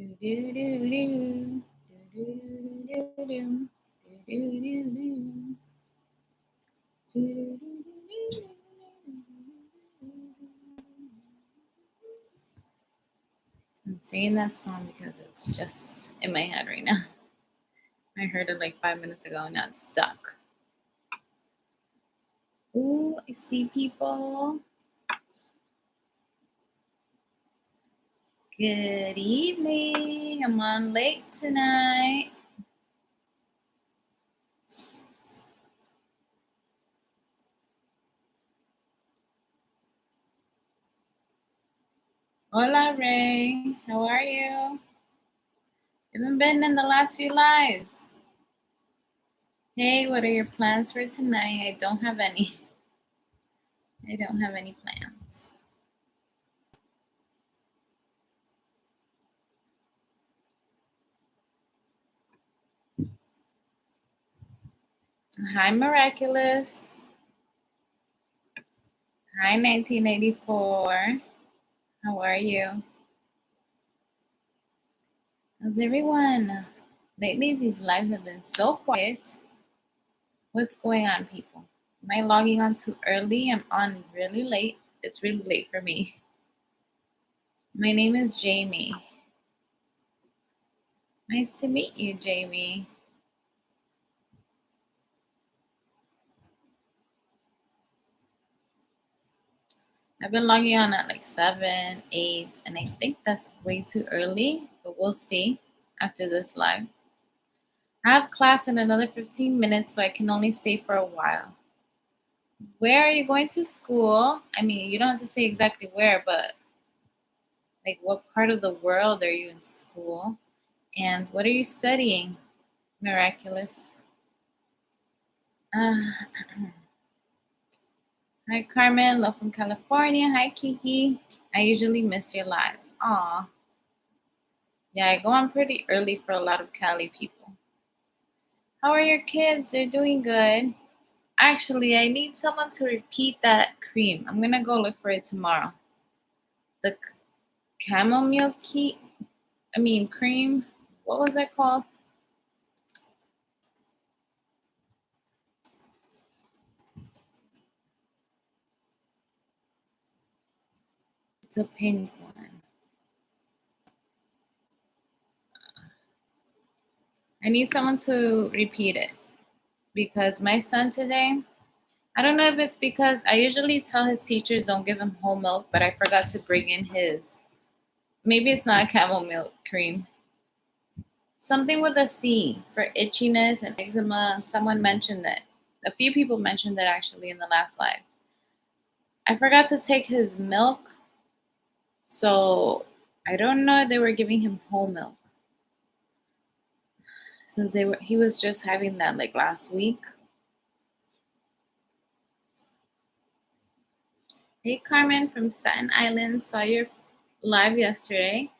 I'm saying that song because it's just in my head right now. I heard it like 5 minutes ago and now it's stuck. Ooh, I see people. Good evening. I'm on late tonight. Hola, Ray. How are you? You haven't been in the last few lives. Hey, what are your plans for tonight? I don't have any. I don't have any plans. Hi, Miraculous. Hi, 1984. How are you? How's everyone? Lately, these lives have been so quiet. What's going on, people? Am I logging on too early? I'm on really late. It's really late for me. My name is Jamie. Nice to meet you, Jamie. I've been logging on at like 7, 8, and I think that's way too early, but we'll see after this live. I have class in another 15 minutes, so I can only stay for a while. Where are you going to school? I mean, you don't have to say exactly where, but like what part of the world are you in school? And what are you studying? Miraculous. Uh, Hi, Carmen. Love from California. Hi, Kiki. I usually miss your lives. Aw. Yeah, I go on pretty early for a lot of Cali people. How are your kids? They're doing good. Actually, I need someone to repeat that cream. I'm gonna go look for it tomorrow. The chamomile cream. What was that called? It's a pink one. I need someone to repeat it because my son today, I don't know if it's because I usually tell his teachers don't give him whole milk, but I forgot to bring in his. Maybe it's not chamomile cream. Something with a C for itchiness and eczema. Someone mentioned that. A few people mentioned that actually in the last live. I forgot to take his milk, so I don't know if they were giving him whole milk since he was just having that like last week. Hey Carmen from Staten Island, saw your live yesterday.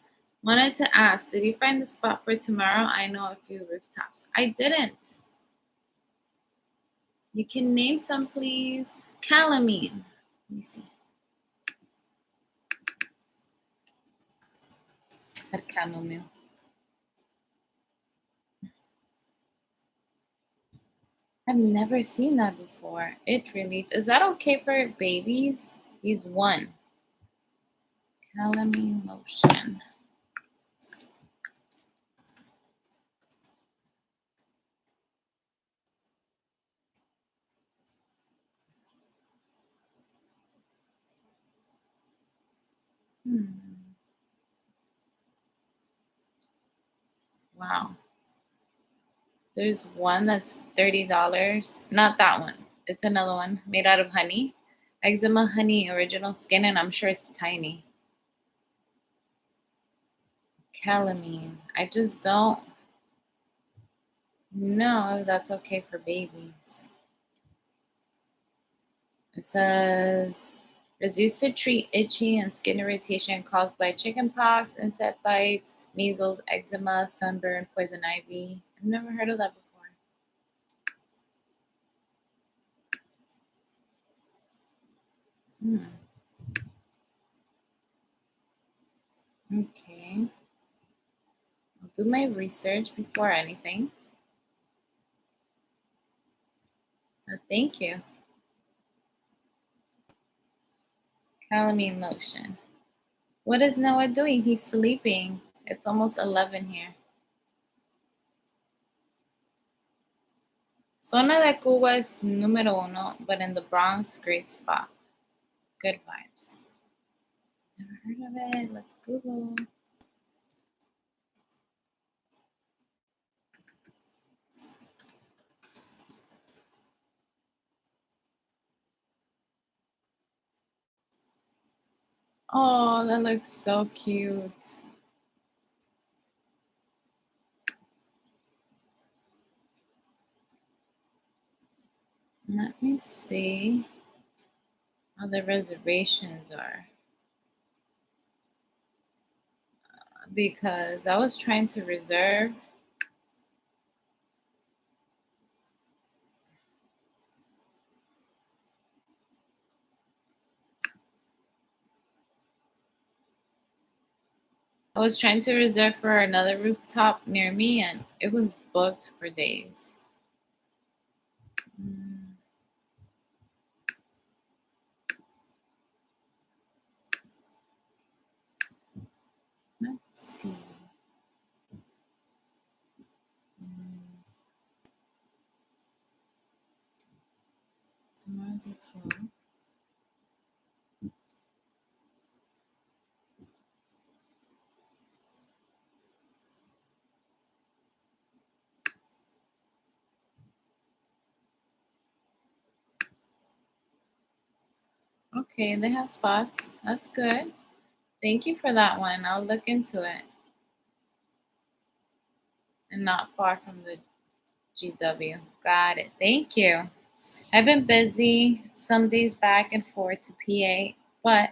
Wanted to ask, did you find the spot for tomorrow? I know a few rooftops. I didn't. You can name some, please. Calamine. Let me see. I said chamomile. I've never seen that before. Itch relief. Is that okay for babies? He's 1. Calamine lotion. Wow. There's one that's $30. Not that one. It's another one made out of honey. Eczema honey original skin, and I'm sure it's tiny. Calamine. I just don't know if that's okay for babies. It says is used to treat itchy and skin irritation caused by chickenpox, insect bites, measles, eczema, sunburn, poison ivy. I've never heard of that before. Okay. do my research before anything. Thank you. Calamine lotion. What is Noah doing? He's sleeping. It's almost 11 here. Zona de Cuba is número uno, but in the Bronx, great spot. Good vibes. Never heard of it. Let's Google. Oh, that looks so cute. Let me see how the reservations are. Because I was trying to reserve. I was trying to reserve for another rooftop near me and it was booked for days. Mm, Let's see. Mm, Tomorrow's the 12th. Okay, they have spots. That's good. Thank you for that one. I'll look into it. And not far from the GW. Got it. Thank you. I've been busy some days back and forth to PA, but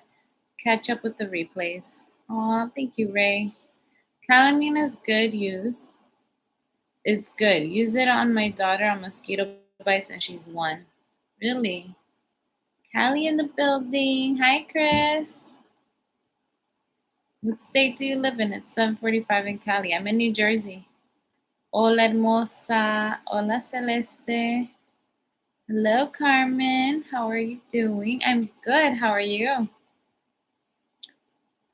catch up with the replays. Aw, thank you, Ray. Calamine is good use. It's good. Use it on my daughter on mosquito bites and she's one. Really? Callie in the building. Hi, Chris. What state do you live in? It's 7:45 in Cali. I'm in New Jersey. Hola, hermosa. Hola, Celeste. Hello, Carmen. How are you doing? I'm good. How are you?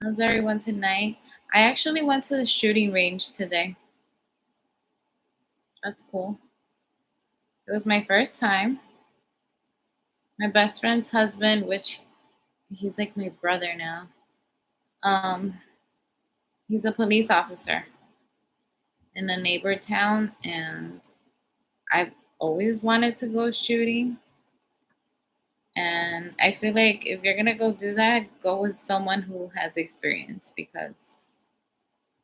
How's everyone tonight? I actually went to the shooting range today. That's cool. It was my first time. My best friend's husband, which he's like my brother now. Um, he's a police officer in a neighbor town, and I've always wanted to go shooting. And I feel like if you're gonna go do that, go with someone who has experience because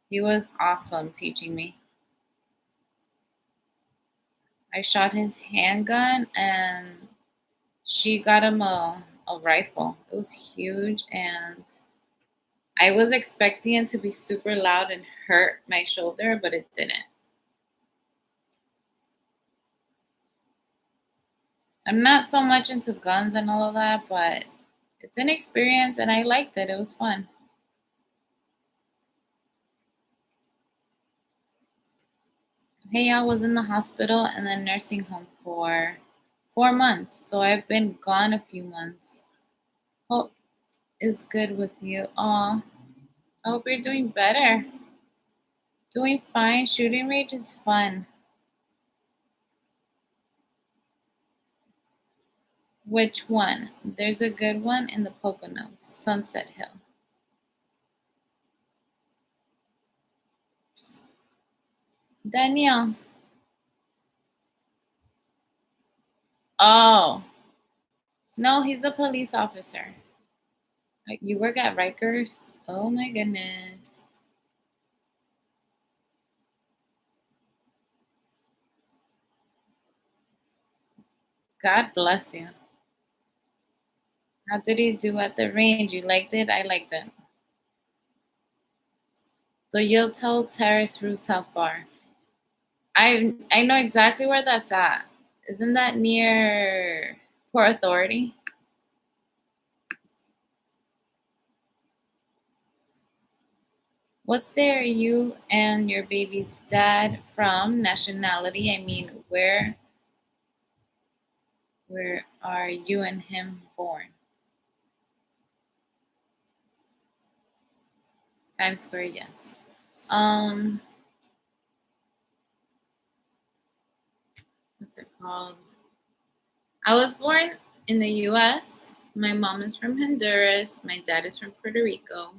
he was awesome teaching me. I shot his handgun and she got him a rifle. It was huge and I was expecting it to be super loud and hurt my shoulder, but it didn't. I'm not so much into guns and all of that, but it's an experience and I liked it. It was fun. Hey, I was in the hospital and then nursing home for 4 months. So I've been gone a few months. Hope is good with you. Aw, I hope you're doing better. Doing fine. Shooting range is fun. Which one? There's a good one in the Poconos, Sunset Hill. Danielle. Oh, no, he's a police officer. You work at Rikers? Oh my goodness. God bless you. How did you do at the range? You liked it? I liked it. The Yiltel Terrace Rooftop Bar. I know exactly where that's at. Isn't that near Port Authority? What state are you and your baby's dad from? Nationality, I mean, where are you and him born? Times Square, yes. Um, what's it called? I was born in the US. My mom is from Honduras. My dad is from Puerto Rico.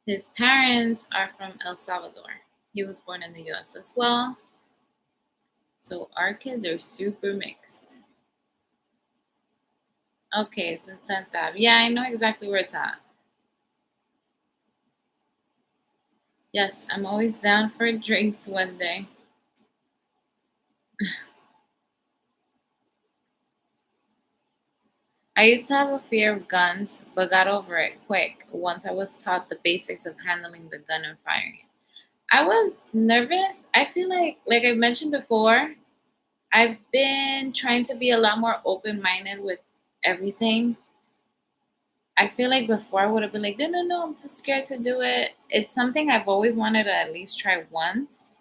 His parents are from El Salvador. He was born in the US as well. So our kids are super mixed. Okay, it's in 10th Ave. Yeah, I know exactly where it's at. Yes, I'm always down for drinks one day. I used to have a fear of guns, but got over it quick once I was taught the basics of handling the gun and firing it. I was nervous. I feel like I mentioned before, I've been trying to be a lot more open minded with everything. I feel like before I would have been like, no, no, no, I'm too scared to do it. It's something I've always wanted to at least try once.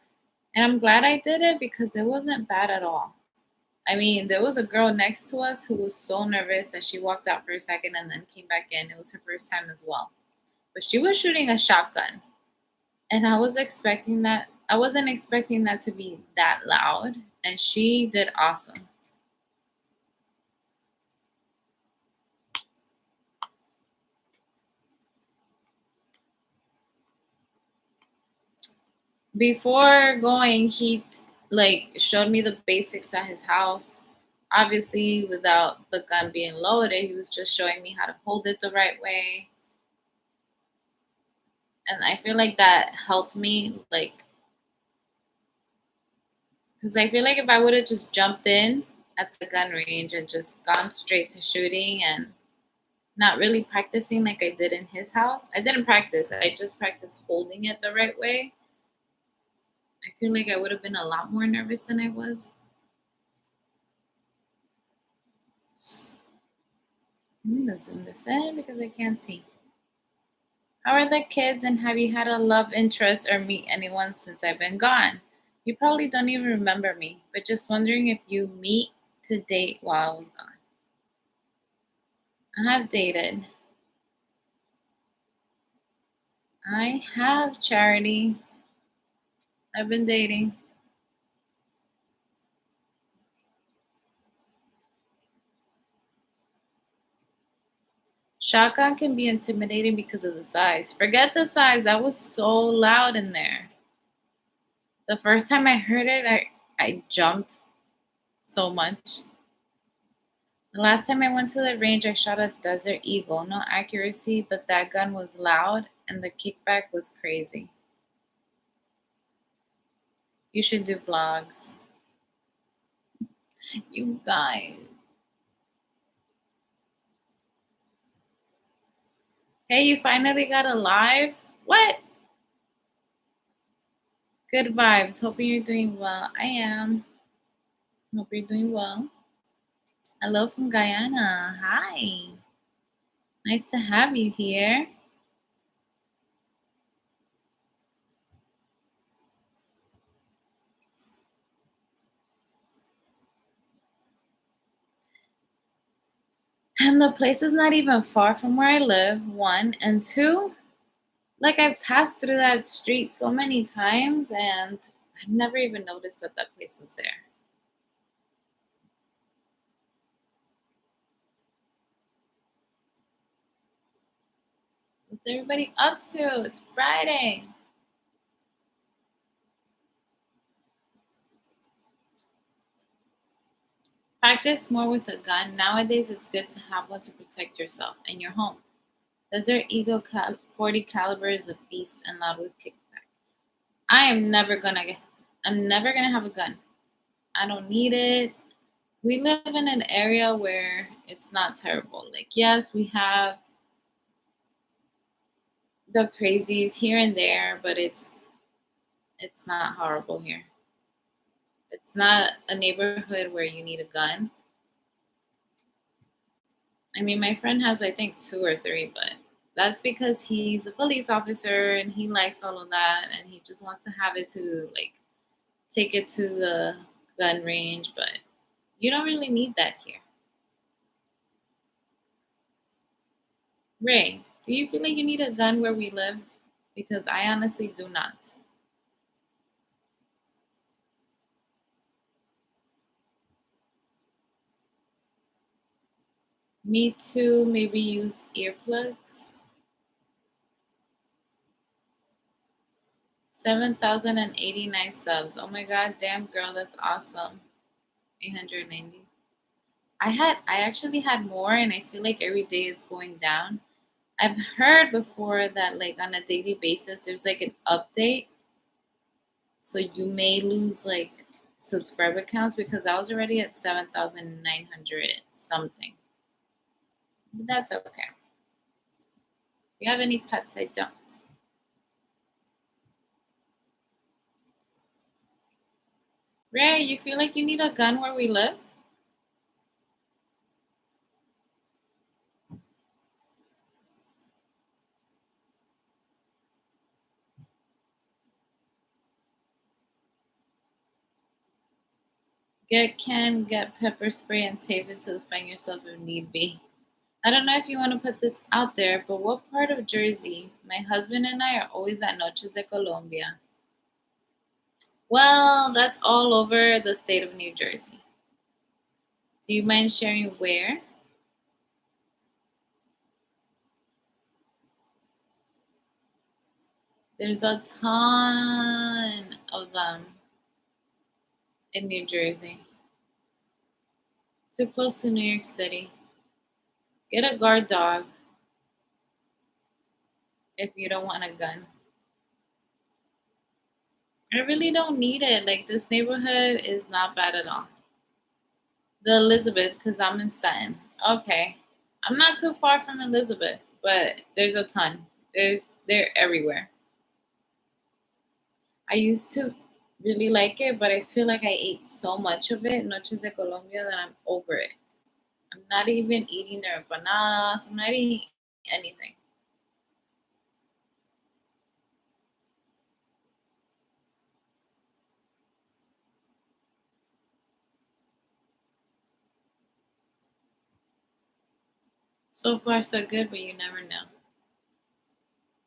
And I'm glad I did it because it wasn't bad at all. I mean, there was a girl next to us who was so nervous that she walked out for a second and then came back in. It was her first time as well. But she was shooting a shotgun. And I wasn't expecting that to be that loud. And she did awesome. Before going, like showed me the basics at his house. Obviously, without the gun being loaded, he was just showing me how to hold it the right way. And I feel like that helped me, like, because I feel like if I would have just jumped in at the gun range and just gone straight to shooting and not really practicing like I did in his house, I didn't practice. I just practiced holding it the right way. I feel like I would have been a lot more nervous than I was. I'm gonna zoom this in because I can't see. How are the kids and have you had a love interest or meet anyone since I've been gone? You probably don't even remember me, but just wondering if you meet to date while I was gone. I have dated. I have Charity. I've been dating. Shotgun can be intimidating because of the size. Forget the size. That was so loud in there. The first time I heard it, I jumped so much. The last time I went to the range, I shot a Desert Eagle. No accuracy, but that gun was loud and the kickback was crazy. You should do vlogs. You guys. Hey, you finally got a live? What? Good vibes. Hoping you're doing well. I am. Hope you're doing well. Hello from Guyana. Hi. Nice to have you here. And the place is not even far from where I live, one. And two, like I've passed through that street so many times and I've never even noticed that that place was there. What's everybody up to? It's Friday. Practice more with a gun. Nowadays, it's good to have one to protect yourself and your home. Desert Eagle 40 caliber is a beast and loud with kickback. I am never gonna get. I'm never gonna have a gun. I don't need it. We live in an area where it's not terrible. Like, yes, we have the crazies here and there, but it's not horrible here. It's not a neighborhood where you need a gun. I mean, my friend has I think two or three, but That's because he's a police officer and he likes all of that and he just wants to have it to like take it to the gun range, but you don't really need that here. Ray, do you feel like you need a gun where we live? Because I honestly do not. Me too, maybe use earplugs. 7,089 subs. Oh my god, damn girl, that's awesome. 890. I actually had more and I feel like every day it's going down. I've heard before that like on a daily basis there's like an update. So you may lose like subscriber counts because I was already at 7,900 something. But that's okay. Do you have any pets? I don't. Ray, you feel like you need a gun where we live? Get pepper spray and taser to defend yourself if need be. I don't know if you want to put this out there, but what part of Jersey? My husband and I are always at Noches de Colombia. Well, that's all over the state of New Jersey. Do you mind sharing where? There's a ton of them in New Jersey. Too close to New York City. Get a guard dog if you don't want a gun. I really don't need it. Like, this neighborhood is not bad at all. The Elizabeth, because I'm in Staten. Okay. I'm not too far from Elizabeth, but there's a ton. They're everywhere. I used to really like it, but I feel like I ate so much of it, Noches de Colombia, that I'm over it. I'm not even eating their empanadas. I'm not eating anything. So far, so good, but you never know.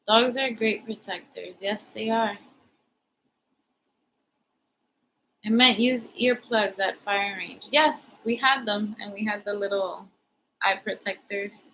Dogs are great protectors. Yes, they are. I meant use earplugs at firing range. Yes, we had them, and we had the little eye protectors.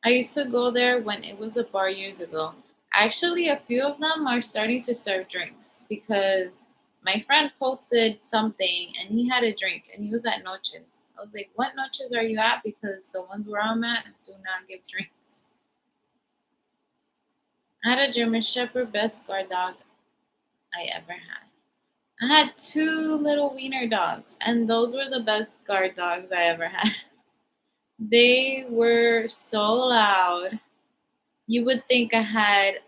I used to go there when it was a bar years ago. Actually, a few of them are starting to serve drinks because my friend posted something and he had a drink and he was at Noches. I was like, what Noches are you at? Because the ones where I'm at do not give drinks. I had a German Shepherd, best guard dog I ever had. I had two little wiener dogs, and those were the best guard dogs I ever had. They were so loud. You would think I had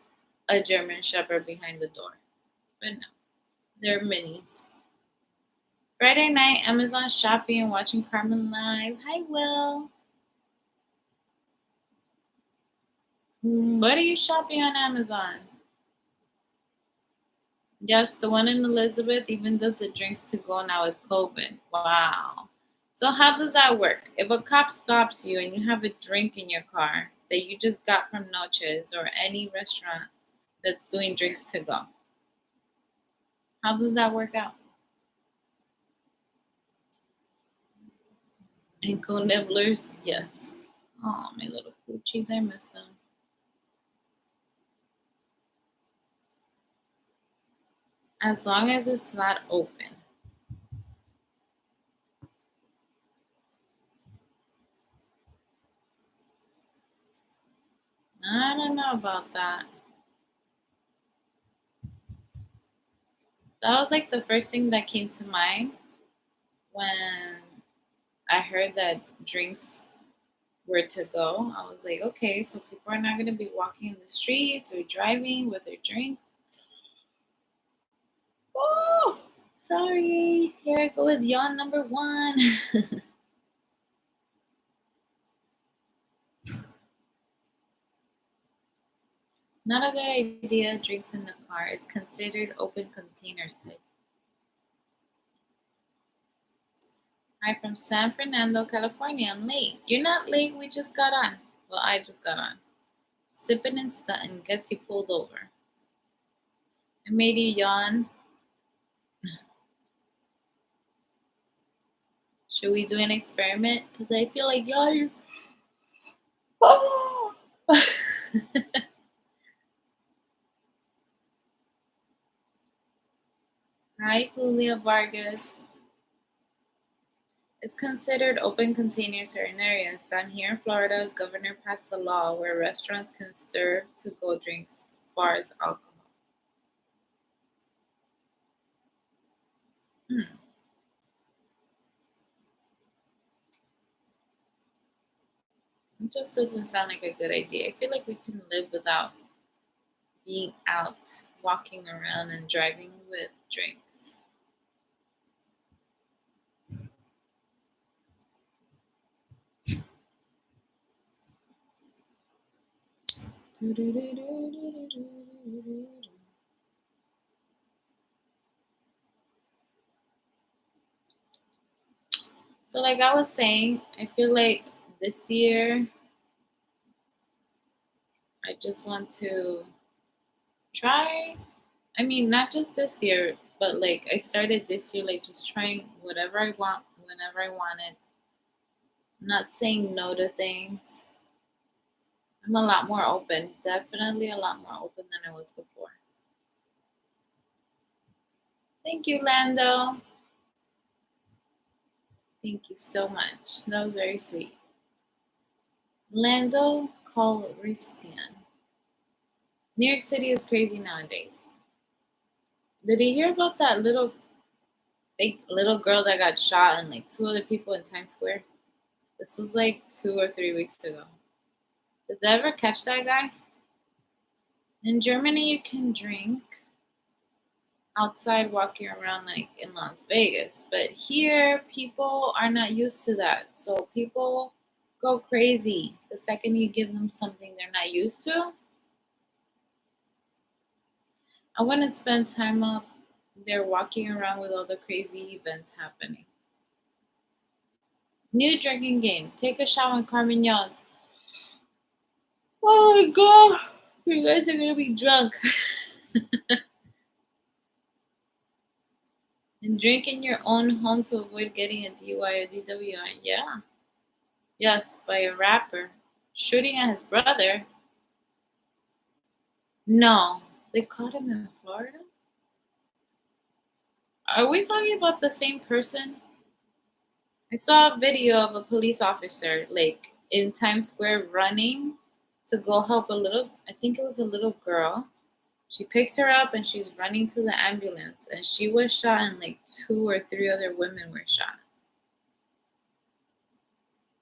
a German Shepherd behind the door, but no, they're minis. Friday night, Amazon shopping and watching Carmen live. Hi, Will. What are you shopping on Amazon? Yes, the one in Elizabeth even does the drinks to go now with COVID. Wow. So how does that work? If a cop stops you and you have a drink in your car that you just got from Noches or any restaurant that's doing drinks to go, how does that work out? Ankle nibblers, yes. Oh, my little poochies, I miss them. As long as it's not open. I don't know about that. That was like the first thing that came to mind when I heard that drinks were to go. I was like, okay, so people are not going to be walking in the streets or driving with their drink. Oh, sorry. Here I go with yawn number one. Not a good idea. Drinks in the car. It's considered open containers type. Hi from San Fernando, California. I'm late. You're not late. We just got on. Well, I just got on. Sipping and stunting gets you pulled over. I made you yawn. Should we do an experiment? Because I feel like yawning. Oh. Hi, Julia Vargas. It's considered open container certain areas. Down here in Florida, governor passed a law where restaurants can serve to-go drinks as far as alcohol. Hmm. It just doesn't sound like a good idea. I feel like we can live without being out, walking around, and driving with drinks. So, like I was saying, I feel like this year I just want to try. I mean, not just this year, but like I started this year, like just trying whatever I want whenever I want it, not saying no to things. I'm a lot more open, definitely a lot more open than I was before. Thank you, Lando. Thank you so much. That was very sweet. Lando Calrissian. New York City is crazy nowadays. Did you hear about that little girl that got shot and like two other people in Times Square? This was like 2 or 3 weeks ago. Did they ever catch that guy? In Germany, you can drink outside walking around like in Las Vegas, but here people are not used to that. So people go crazy the second you give them something they're not used to. I wouldn't spend time up there walking around with all the crazy events happening. New drinking game. Take a shot when Carmen yawns. Oh my god! You guys are gonna be drunk. And drink in your own home to avoid getting a DUI or DWI. Yeah. Yes, by a rapper. Shooting at his brother? No. They caught him in Florida? Are we talking about the same person? I saw a video of a police officer, like in Times Square, running to go help I think it was a little girl. She picks her up and she's running to the ambulance, and she was shot, and like two or three other women were shot.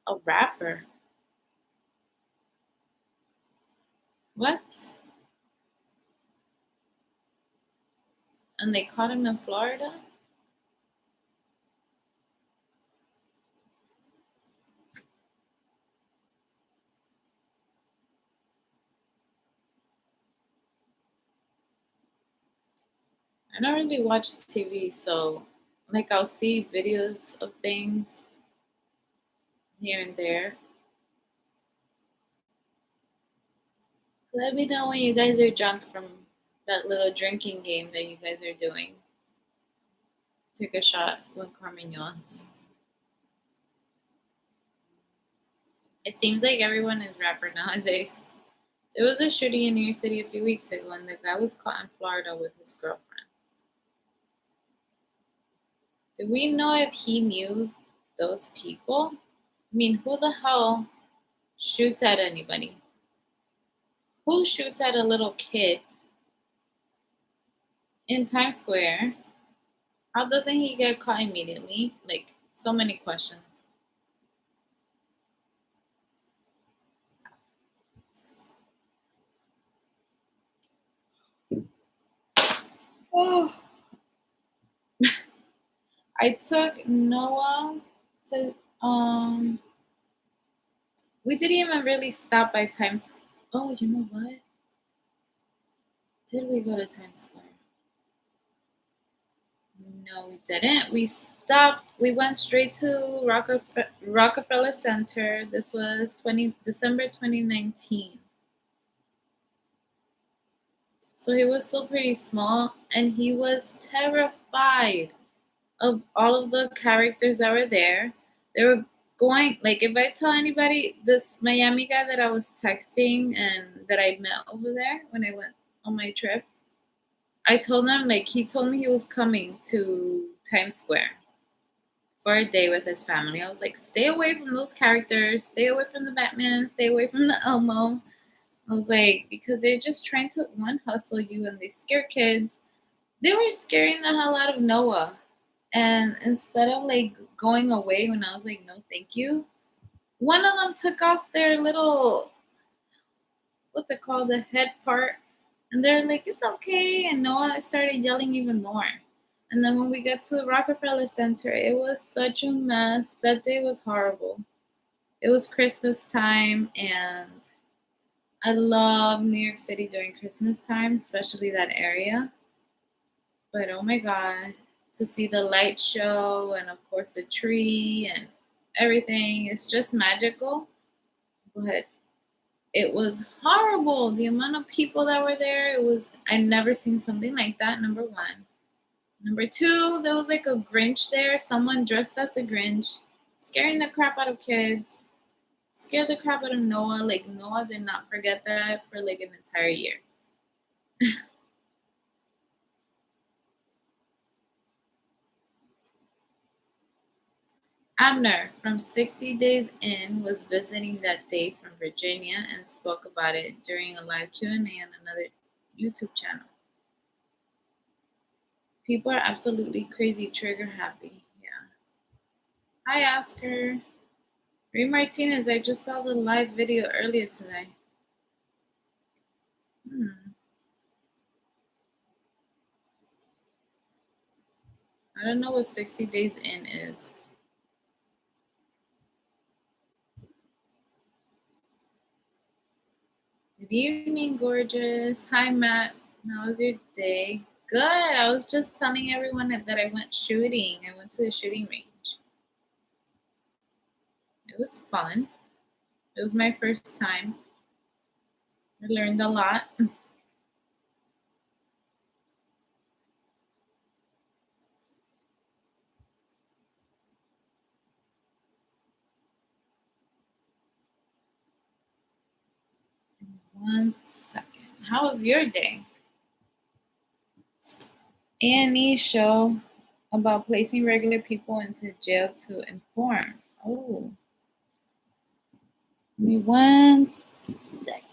A rapper? What? And they caught him in Florida? I don't really watch TV, so like I'll see videos of things here and there. Let me know when you guys are drunk from that little drinking game that you guys are doing. Take a shot when Carmen yawns. It seems like everyone is rapper nowadays. There was a shooting in New York City a few weeks ago, and the guy was caught in Florida with his girlfriend. Do we know if he knew those people? I mean, who the hell shoots at anybody? Who shoots at a little kid in Times Square? How doesn't he get caught immediately? Like, so many questions. Oh, I took Noah to we didn't even really stop by Times. Oh, you know what? Did we go to Times Square? No, we didn't. We stopped. We went straight to Rockefeller Center. This was 20 December 2019. So he was still pretty small, and he was terrified of all of the characters that were there. They were going, like, if I tell anybody, this Miami guy that I was texting and that I met over there when I went on my trip, I told him, like, he told me he was coming to Times Square for a day with his family. I was like, stay away from those characters, stay away from the Batman, stay away from the Elmo. I was like, because they're just trying to one hustle you and they scare kids. They were scaring the hell out of Noah. And instead of like going away when I was like, no, thank you, one of them took off their little, what's it called, the head part. And they're like, it's okay. And Noah started yelling even more. And then when we got to the Rockefeller Center, it was such a mess. That day was horrible. It was Christmas time, and I love New York City during Christmas time, especially that area. But oh my God, to see the light show and of course the tree and everything, it's just magical. But it was horrible. The amount of people that were there, it was, I never seen something like that, number one. Number two, there was like a Grinch there, someone dressed as a Grinch, scaring the crap out of kids, scared the crap out of Noah. Like Noah did not forget that for like an entire year. Abner from 60 Days In was visiting that day from Virginia and spoke about it during a live Q&A on another YouTube channel. People are absolutely crazy trigger happy. Yeah. Hi, Oscar. Ray Martinez, I just saw the live video earlier today. Hmm. I don't know what 60 Days In is. Good evening, gorgeous. Hi, Matt. How was your day? Good. I was just telling everyone that I went shooting. I went to the shooting range. It was fun. It was my first time. I learned a lot. One second. How was your day? A&E show about placing regular people into jail to inform. Oh, give me one second.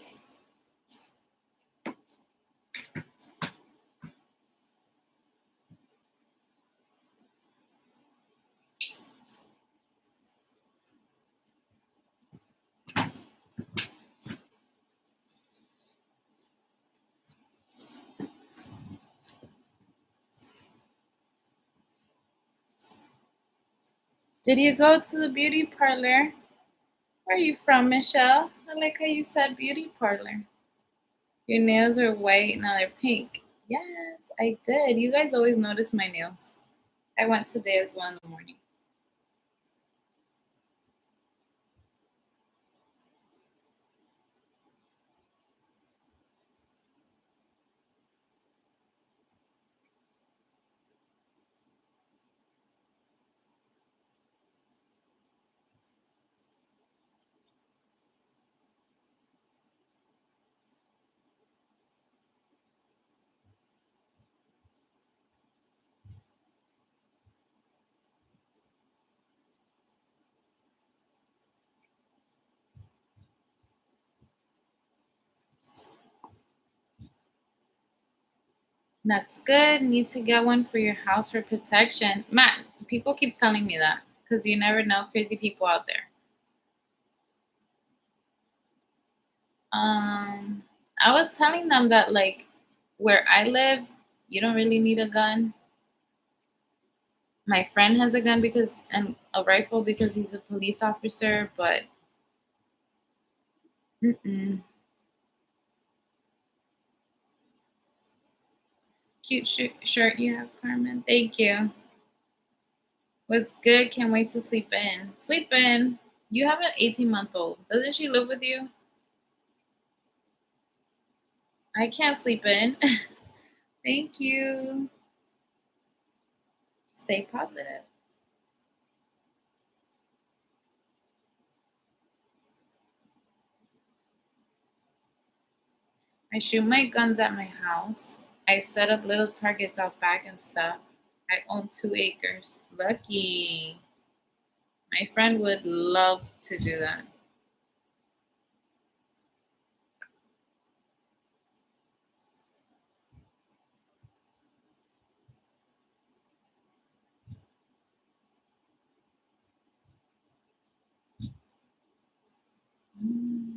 Did you go to the beauty parlor? Where are you from, Michelle? I like how you said beauty parlor. Your nails are white, now they're pink. Yes, I did. You guys always notice my nails. I went today as well in the morning. That's good. Need to get one for your house for protection. Matt, people keep telling me that because you never know crazy people out there. Um, I was telling them that like where I live, you don't really need a gun. My friend has a gun because and a rifle because he's a police officer, but mm-mm. Cute shirt you have, Carmen. Thank you. Was good. Can't wait to sleep in. Sleep in. You have an 18-month-old. Doesn't she live with you? I can't sleep in. Thank you. Stay positive. I shoot my guns at my house. I set up little targets out back and stuff. I own 2 acres. Lucky. My friend would love to do that. Mm.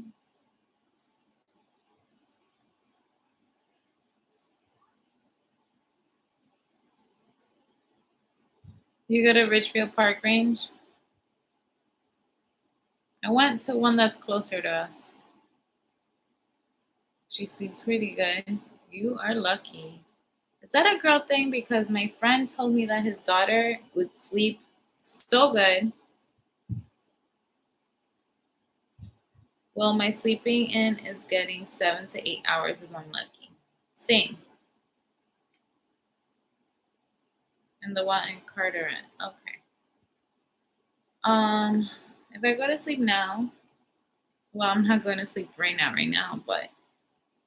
You go to Richfield Park Range? I went to one that's closer to us. She sleeps pretty good. You are lucky. Is that a girl thing? Because my friend told me that his daughter would sleep so good. Well, my sleeping in is getting 7 to 8 hours if I'm lucky. Same. And the one in Carteret. Okay. If I go to sleep now, well, I'm not going to sleep right now, but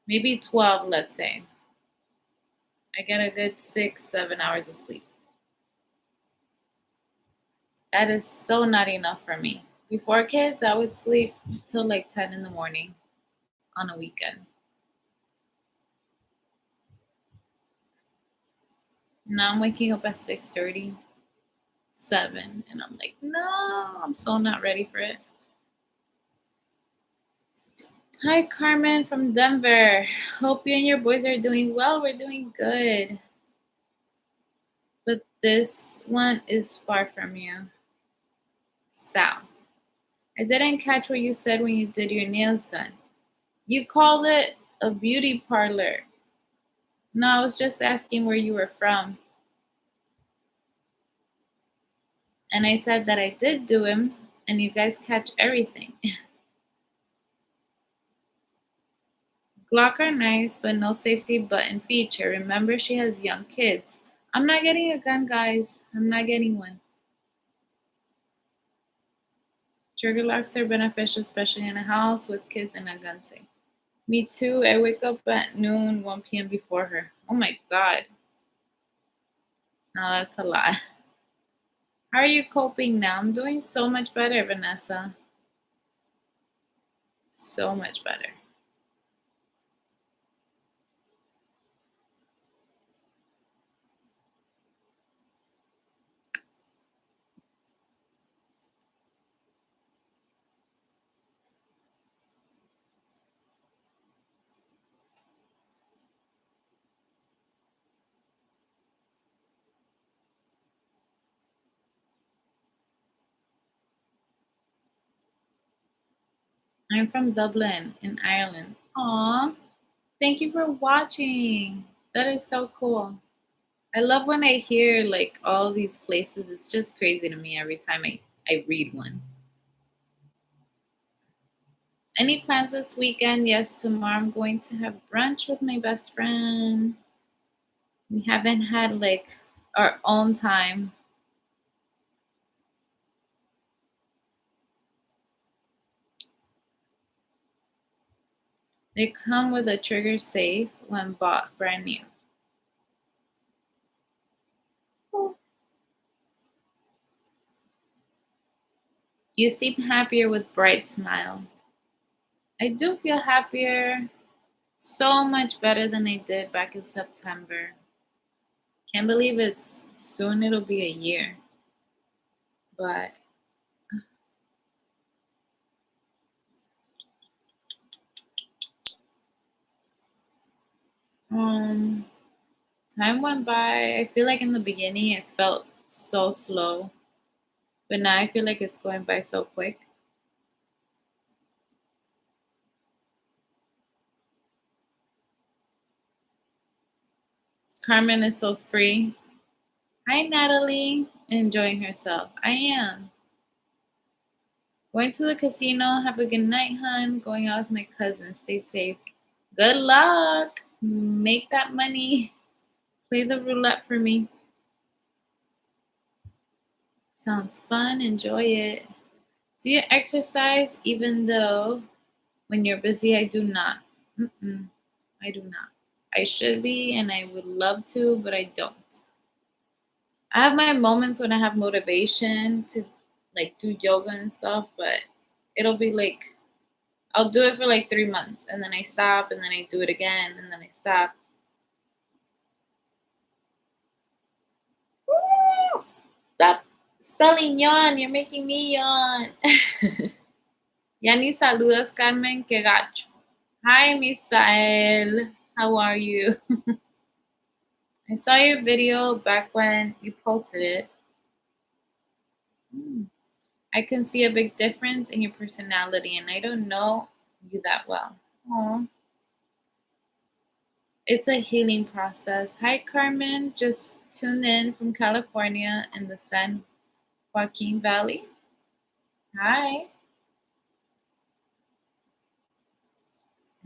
maybe 12, let's say. I get a good 6, 7 hours of sleep. That is so not enough for me. Before kids, I would sleep till like 10 in the morning on a weekend. Now I'm waking up at 6:30, 7, and I'm like, no, I'm so not ready for it. Hi, Carmen from Denver. Hope you and your boys are doing well. We're doing good. But this one is far from you. Sal. I didn't catch what you said when you did your nails done. You called it a beauty parlor. No, I was just asking where you were from. And I said that I did do him, and you guys catch everything. Glock are nice, but no safety button feature. Remember, she has young kids. I'm not getting a gun, guys. I'm not getting one. Trigger locks are beneficial, especially in a house with kids and a gun safe. Me too. I wake up at noon, 1 p.m. before her. Oh my God. No, that's a lot. How are you coping now? I'm doing so much better, Vanessa. So much better. I'm from Dublin in Ireland. Aw, thank you for watching. That is so cool. I love when I hear like all these places. It's just crazy to me every time I read one. Any plans this weekend? Yes, tomorrow I'm going to have brunch with my best friend. We haven't had like our own time. They come with a trigger safe when bought brand new. You seem happier with bright smile. I do feel happier, so much better than I did back in September. Can't believe it's soon it'll be a year. But um time went by. I feel like in the beginning it felt so slow, but now I feel like it's going by so quick. Carmen is so free. Hi, Natalie. Enjoying herself. I am. Going to the casino. Have a good night, hun. Going out with my cousin. Stay safe. Good luck. Make that money. Play the roulette for me. Sounds fun. Enjoy it. Do you exercise even though when you're busy? I do not. I do not. I should be and I would love to, but I don't. I have my moments when I have motivation to like do yoga and stuff, but it'll be like I'll do it for like 3 months and then I stop and then I do it again and then I stop. Woo! Stop spelling yawn. You're making me yawn. Ya ni saludas, Carmen. Que gacho. Hi, Misael. How are you? I saw your video back when you posted it. I can see a big difference in your personality, and I don't know you that well. Aw. It's a healing process. Hi, Carmen. Just tuned in from California in the San Joaquin Valley. Hi.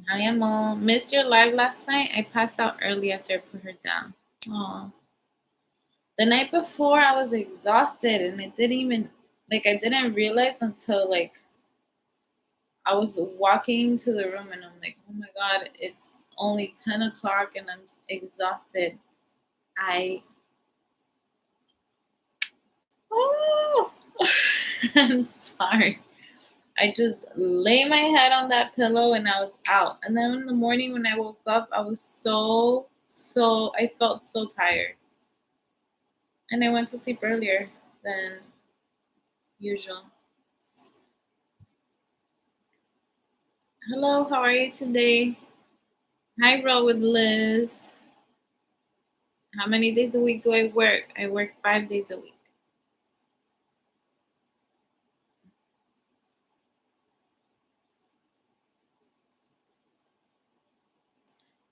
Hi, Amal. Missed your live last night. I passed out early after I put her down. Aw. The night before, I was exhausted, and I didn't realize until I was walking to the room, and I'm like, oh my God, it's only 10 o'clock, and I'm exhausted. I Oh, I'm sorry. I just lay my head on that pillow and I was out. And then in the morning when I woke up, I was I felt so tired. And I went to sleep earlier than usual. Hello, how are you today? Hi, Roll with Liz. How many days a week do I work? I work 5 days a week.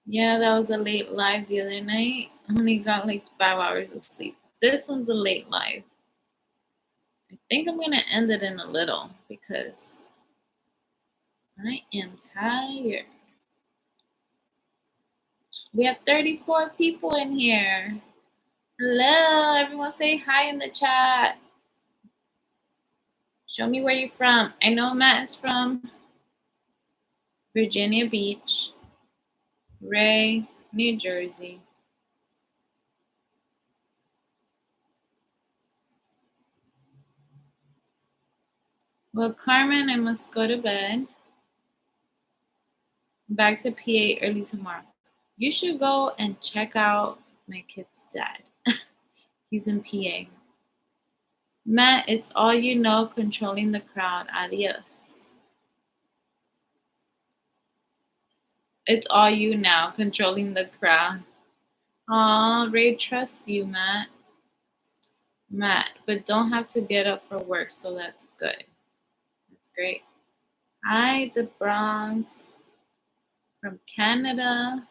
Yeah, that was a late live the other night. I only got like 5 hours of sleep. This one's a late live. I think I'm gonna end it in a little because I am tired. We have 34 people in here. Hello, everyone say hi in the chat. Show me where you're from. I know Matt is from Virginia Beach, Ray, New Jersey. Well, Carmen, I must go to bed. Back to PA early tomorrow. You should go and check out my kid's dad. He's in PA. Matt, it's all you know, controlling the crowd. Adios. It's all you now, controlling the crowd. Aw, Ray trusts you, Matt. But don't have to get up for work, so that's good. That's great. Hi, the Bronx from Canada.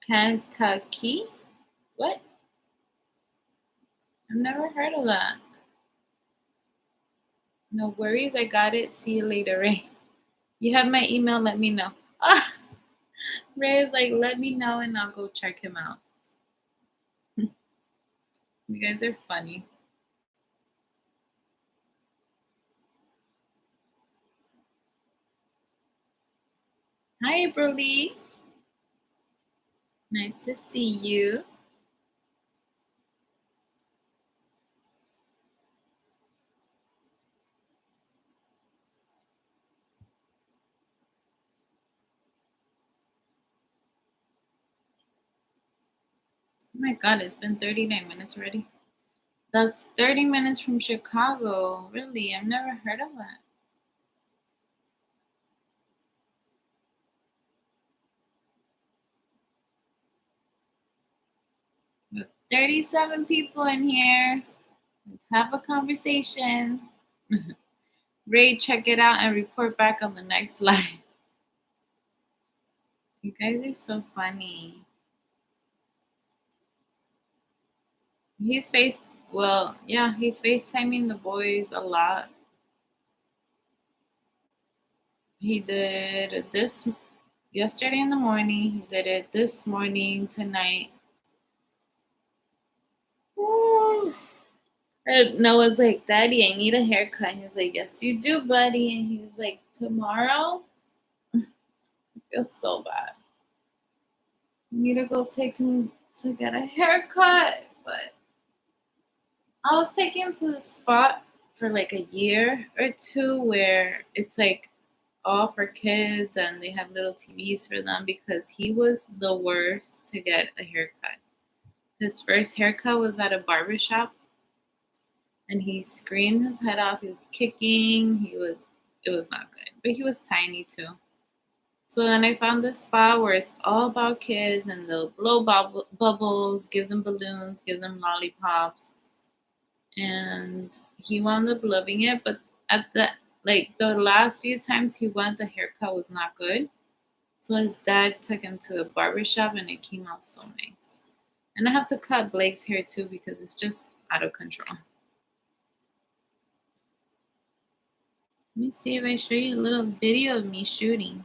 Kankakee? What? I've never heard of that. No worries, I got it. See you later, Ray. You have my email, let me know. Ah, Ray is like, let me know and I'll go check him out. You guys are funny. Hi, April Lee. Nice to see you. Oh my God, it's been 39 minutes already. That's 30 minutes from Chicago. Really? I've never heard of that. 37 people in here. Let's have a conversation. Ray, check it out and report back on the next live. You guys are so funny. He's face well, yeah, he's FaceTiming the boys a lot. He did this yesterday in the morning. He did it this morning, tonight. Ooh. And Noah's like, Daddy, I need a haircut. He's like, Yes, you do, buddy. And he's like, Tomorrow? I feel so bad. I need to go take him to get a haircut. But I was taking him to the spot for like a year or two where it's like all for kids and they have little TVs for them because he was the worst to get a haircut. His first haircut was at a barber shop and he screamed his head off. He was kicking. It was not good. But he was tiny too. So then I found this spot where it's all about kids and they'll blow bubbles, give them balloons, give them lollipops. And he wound up loving it, but at the last few times he went, the haircut was not good. So his dad took him to a barber shop and it came out so nice. And I have to cut Blake's hair too because it's just out of control. Let me see if I show you a little video of me shooting.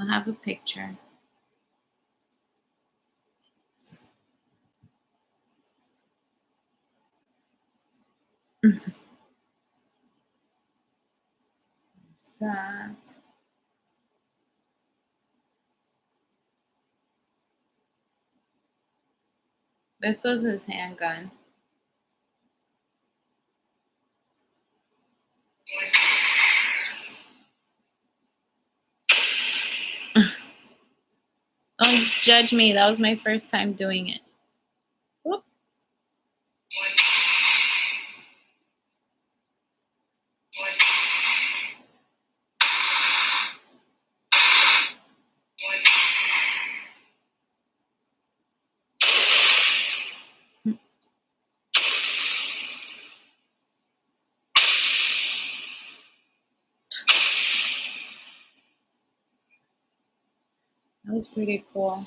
I'll have a picture. That. This was his handgun. Don't judge me. That was my first time doing it. Whoop. That was pretty cool.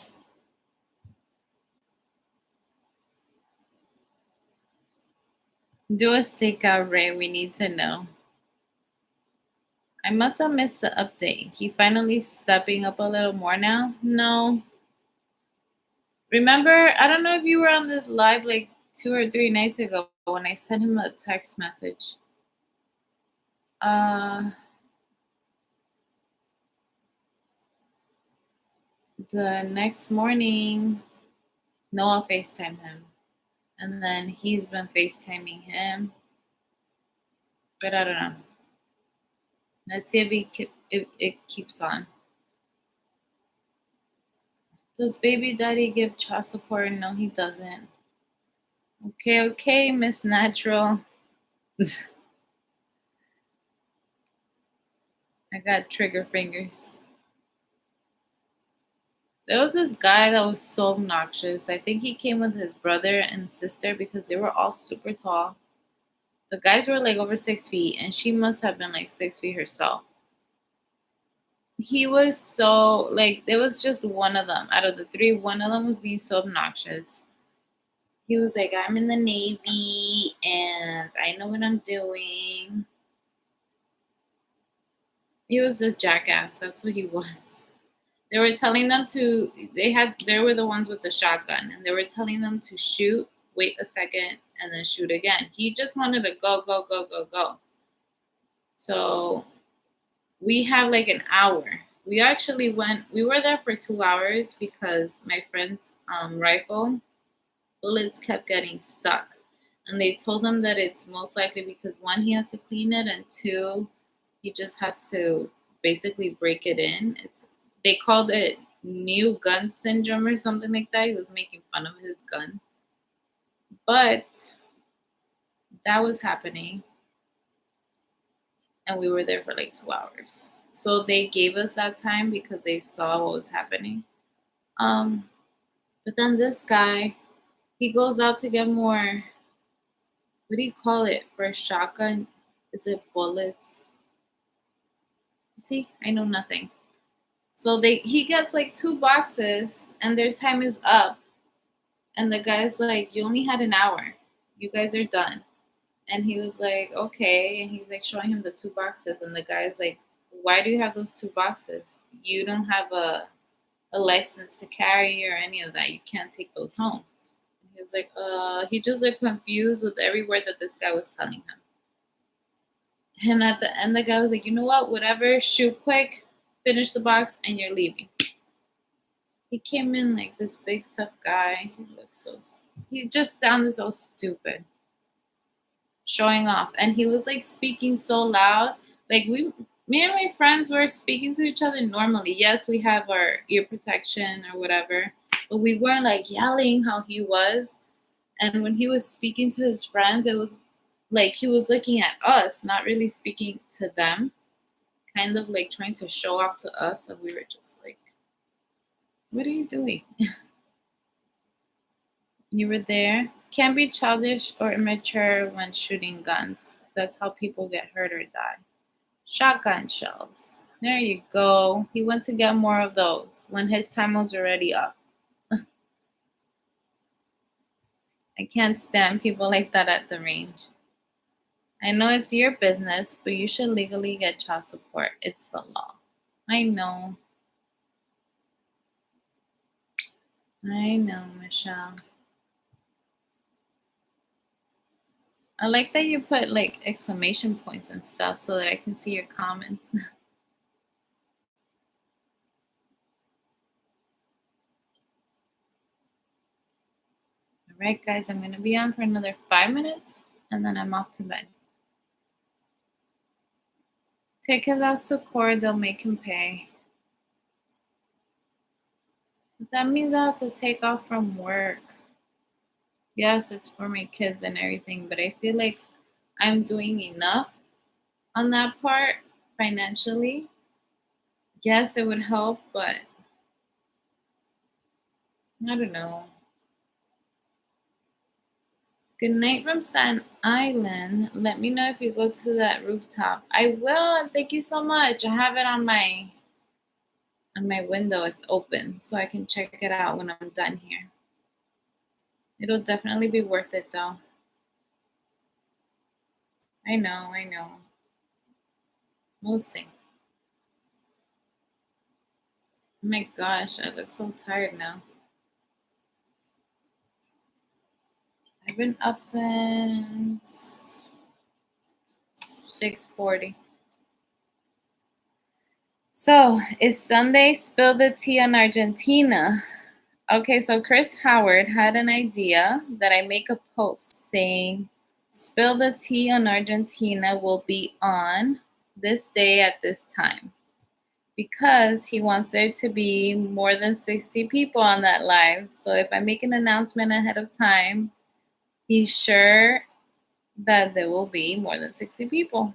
Do a stakeout, Ray. We need to know. I must have missed the update. He finally stepping up a little more now? No. Remember, I don't know if you were on this live like 2 or 3 nights ago when I sent him a text message. The next morning, Noah FaceTimed him. And then he's been FaceTiming him. But I don't know. Let's see if it keeps on. Does baby daddy give child support? No, he doesn't. Okay, Miss Natural. I got trigger fingers. There was this guy that was so obnoxious. I think he came with his brother and sister because they were all super tall. The guys were like over 6 feet, and she must have been like 6 feet herself. He was so like there was just one of them out of the three. One of them was being so obnoxious. He was like, "I'm in the Navy and I know what I'm doing." He was a jackass. That's what he was. They were telling them to. They were the ones with the shotgun, and they were telling them to shoot. Wait a second, and then shoot again. He just wanted to go, go, go, go, go. So we have like an hour. We actually went. We were there for 2 hours because my friend's rifle bullets kept getting stuck, and they told him that it's most likely because one, he has to clean it, and two, he just has to basically break it in. They called it new gun syndrome or something like that. He was making fun of his gun, but that was happening, and we were there for like 2 hours. So they gave us that time because they saw what was happening. Um, but then this guy, he goes out to get more. What do you call it for a shotgun? Is it bullets? See, I know nothing. So he gets like 2 boxes and their time is up. And the guy's like, you only had an hour. You guys are done. And he was like, okay. And he's like showing him the 2 boxes. And the guy's like, why do you have those 2 boxes? You don't have a license to carry or any of that. You can't take those home. And he was like, he just looked confused with every word that this guy was telling him. And at the end, the guy was like, you know what? Whatever, shoot quick, finish the box, and you're leaving. He came in like this big tough guy. He just sounded so stupid. Showing off. And he was like speaking so loud. Like me and my friends were speaking to each other normally. Yes, we have our ear protection or whatever. But we weren't like yelling how he was. And when he was speaking to his friends, it was like he was looking at us, not really speaking to them. Kind of like trying to show off to us. And we were just like, what are you doing? You were there. Can't be childish or immature when shooting guns. That's how people get hurt or die. Shotgun shells. There you go. He went to get more of those when his time was already up. I can't stand people like that at the range. I know it's your business, but you should legally get child support. It's the law. I know. I know, Michelle. I like that you put like exclamation points and stuff so that I can see your comments. All right, guys, I'm going to be on for another 5 minutes and then I'm off to bed. Take his ass to court, they'll make him pay. But that means I have to take off from work. Yes, it's for my kids and everything, but I feel like I'm doing enough on that part financially. Yes, it would help, but I don't know. Good night from Staten Island. Let me know if you go to that rooftop. I will, and thank you so much. I have it on my window. It's open, so I can check it out when I'm done here. It'll definitely be worth it though. I know, I know. We'll see. Oh my gosh, I look so tired now. I've been up since 6:40. So it's Sunday. Spill the tea on Argentina. Okay, so Chris Howard had an idea that I make a post saying, "Spill the tea on Argentina will be on this day at this time," because he wants there to be more than 60 people on that live. So if I make an announcement ahead of time, he's sure that there will be more than 60 people.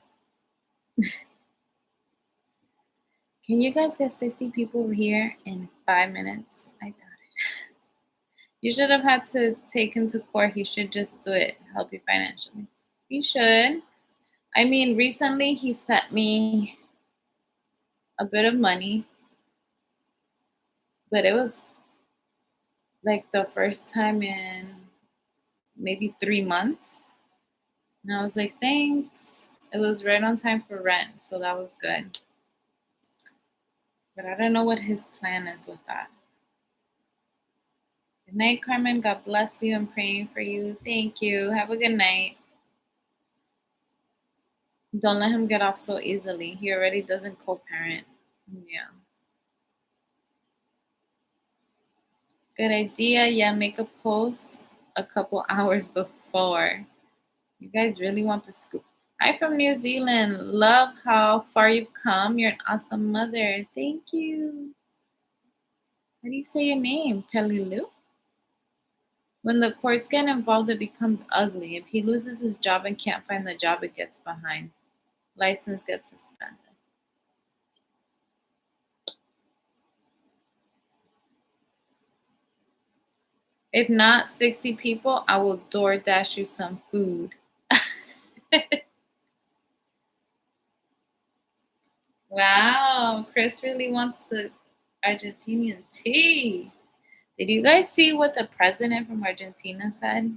Can you guys get 60 people here in 5 minutes? I doubt it. You should have had to take him to court. He should just do it, help you financially. He should. I mean, recently he sent me a bit of money, but it was like the first time in maybe 3 months. And I was like, thanks. It was right on time for rent, so that was good. But I don't know what his plan is with that. Good night, Carmen. God bless you. I'm praying for you. Thank you. Have a good night. Don't let him get off so easily. He already doesn't co-parent. Yeah. Good idea. Yeah, make a post a couple hours before. You guys really want the scoop. Hi from New Zealand. Love how far you've come. You're an awesome mother. Thank you. How do you say your name? Pelilu? When the courts get involved, it becomes ugly. If he loses his job and can't find the job, it gets behind. License gets suspended. If not 60 people, I will DoorDash you some food. Wow, Chris really wants the Argentinian tea. Did you guys see what the president from Argentina said?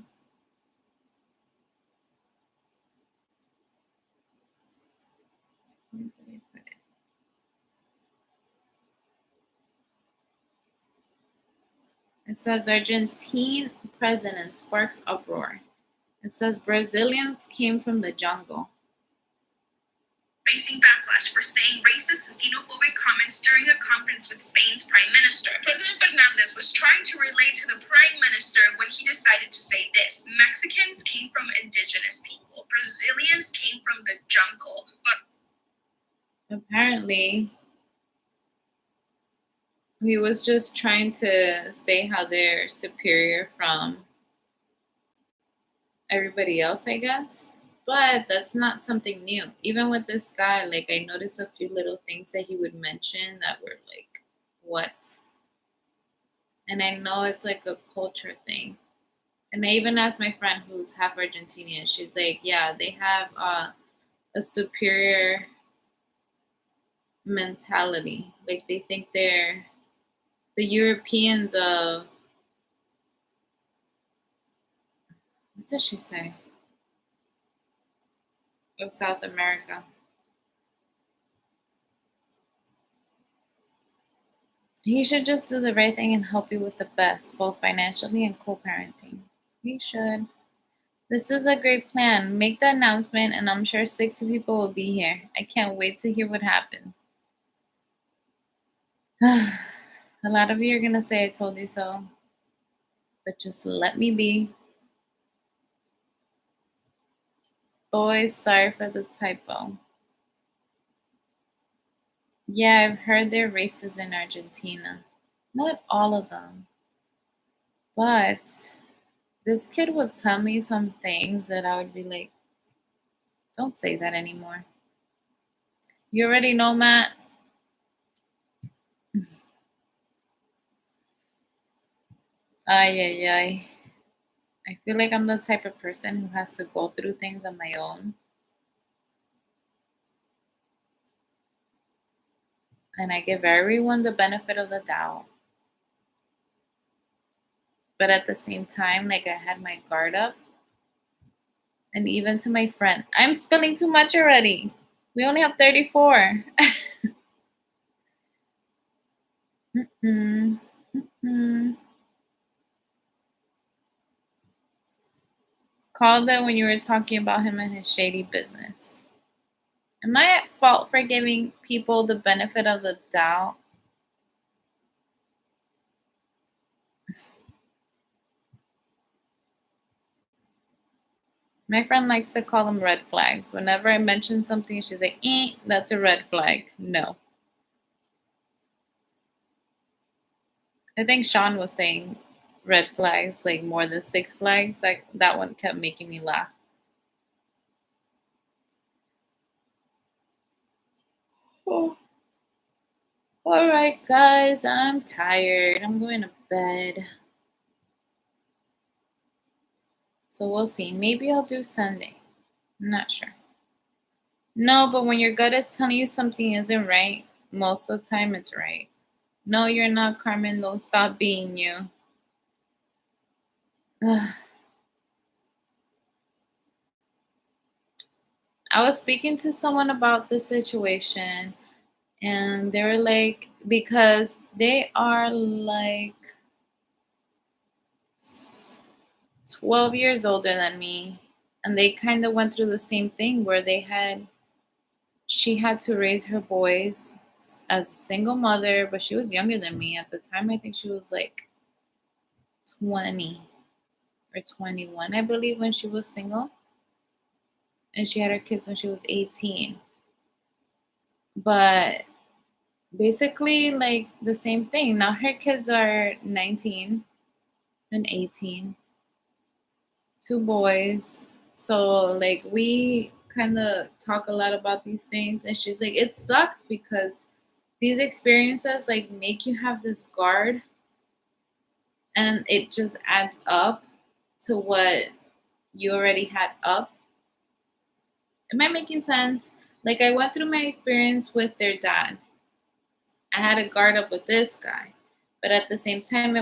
Where did I put it? It says Argentine president sparks uproar. It says Brazilians came from the jungle. Facing backlash for saying racist and xenophobic comments during a conference with Spain's prime minister. President Fernandez was trying to relate to the prime minister when he decided to say this. Mexicans came from indigenous people. Brazilians came from the jungle. But Apparently, he was just trying to say how they're superior from everybody else, I guess. But that's not something new. Even with this guy, like I noticed a few little things that he would mention that were like, what? And I know it's like a culture thing. And I even asked my friend who's half Argentinian. She's like, yeah, they have a superior mentality. Like they think they're the Europeans of, what does she say? Of South America. He should just do the right thing and help you with the best, both financially and co-parenting. He should. This is a great plan. Make the announcement, and I'm sure 60 people will be here. I can't wait to hear what happens. A lot of you are going to say I told you so, but just let me be. Boys, sorry for the typo. Yeah, I've heard there are races in Argentina. Not all of them, but this kid would tell me some things that I would be like, don't say that anymore. You already know, Matt. Ay, ay, ay. I feel like I'm the type of person who has to go through things on my own. And I give everyone the benefit of the doubt. But at the same time, like I had my guard up. And even to my friend, I'm spilling too much already. We only have 34. Mm-mm. Mm-mm. Called it when you were talking about him and his shady business. Am I at fault for giving people the benefit of the doubt? My friend likes to call them red flags. Whenever I mention something, she's like, that's a red flag. No. I think Sean was saying red flags, like more than six flags. That one kept making me laugh. Oh. All right, guys, I'm tired. I'm going to bed. So we'll see. Maybe I'll do Sunday. I'm not sure. No, but when your gut is telling you something isn't right, most of the time it's right. No, you're not, Carmen. Don't stop being you. I was speaking to someone about this situation, and they were like, because they are like 12 years older than me, and they kind of went through the same thing where she had to raise her boys as a single mother, but she was younger than me at the time. I think she was like 20 or 21, I believe, when she was single, and she had her kids when she was 18. But basically, like the same thing. Now her kids are 19 and 18, two boys. So, like, we kind of talk a lot about these things, and she's like, it sucks because these experiences like make you have this guard, and it just adds up to what you already had up. Am I making sense? Like, I went through my experience with their dad. I had to guard up with this guy, but at the same time, I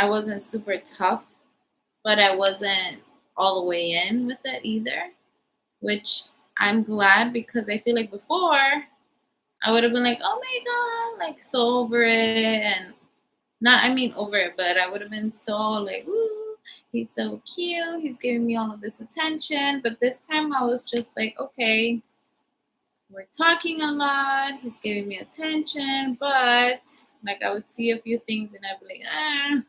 wasn't super tough, but I wasn't all the way in with it either, which I'm glad because I feel like before I would have been like, oh my God, like so over it. And not, I mean, over it, but I would have been so like, ooh, he's so cute. He's giving me all of this attention. But this time I was just like, okay, we're talking a lot. He's giving me attention. But like, I would see a few things and I'd be like, ah.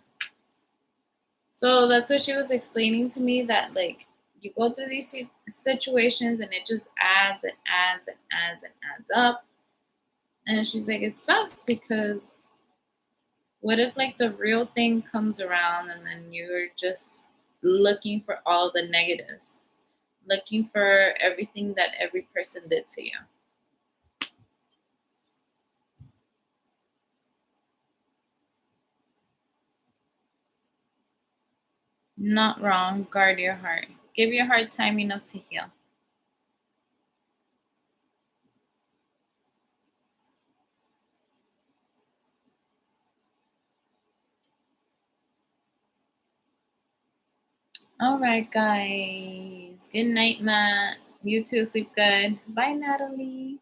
So that's what she was explaining to me, that like you go through these situations and it just adds and adds and adds and adds up. And she's like, it sucks because what if like the real thing comes around and then you're just looking for all the negatives, looking for everything that every person did to you? Not wrong. Guard your heart. Give your heart time enough to heal. All right, guys. Good night, Matt. You too. Sleep good. Bye, Natalie.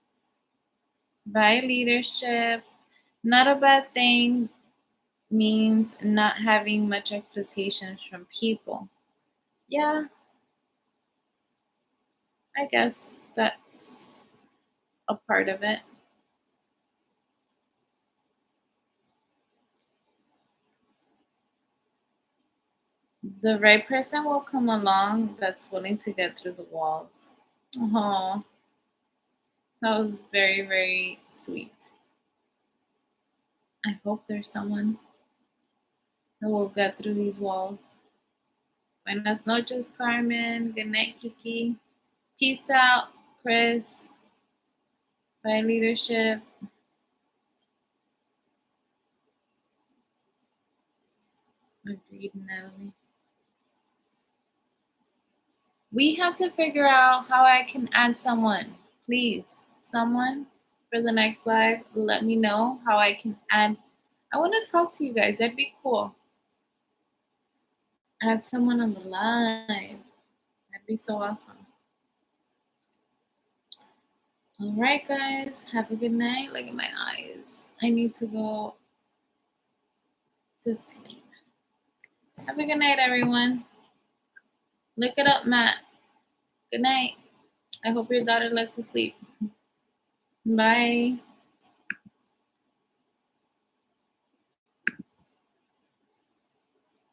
Bye, leadership. Not a bad thing means not having much expectations from people. Yeah, I guess that's a part of it. The right person will come along that's willing to get through the walls. Oh, that was very, very sweet. I hope there's someone that will get through these walls. Buenas noches, Carmen. Good night, Kiki. Peace out, Chris. Bye, leadership. Agreed, Natalie. We have to figure out how I can add someone. Please, someone for the next live, let me know how I can add. I want to talk to you guys. That'd be cool. Add someone on the live. That'd be so awesome. All right, guys. Have a good night. Look at my eyes. I need to go to sleep. Have a good night, everyone. Look it up, Matt. Good night. I hope your daughter lets you sleep. Bye.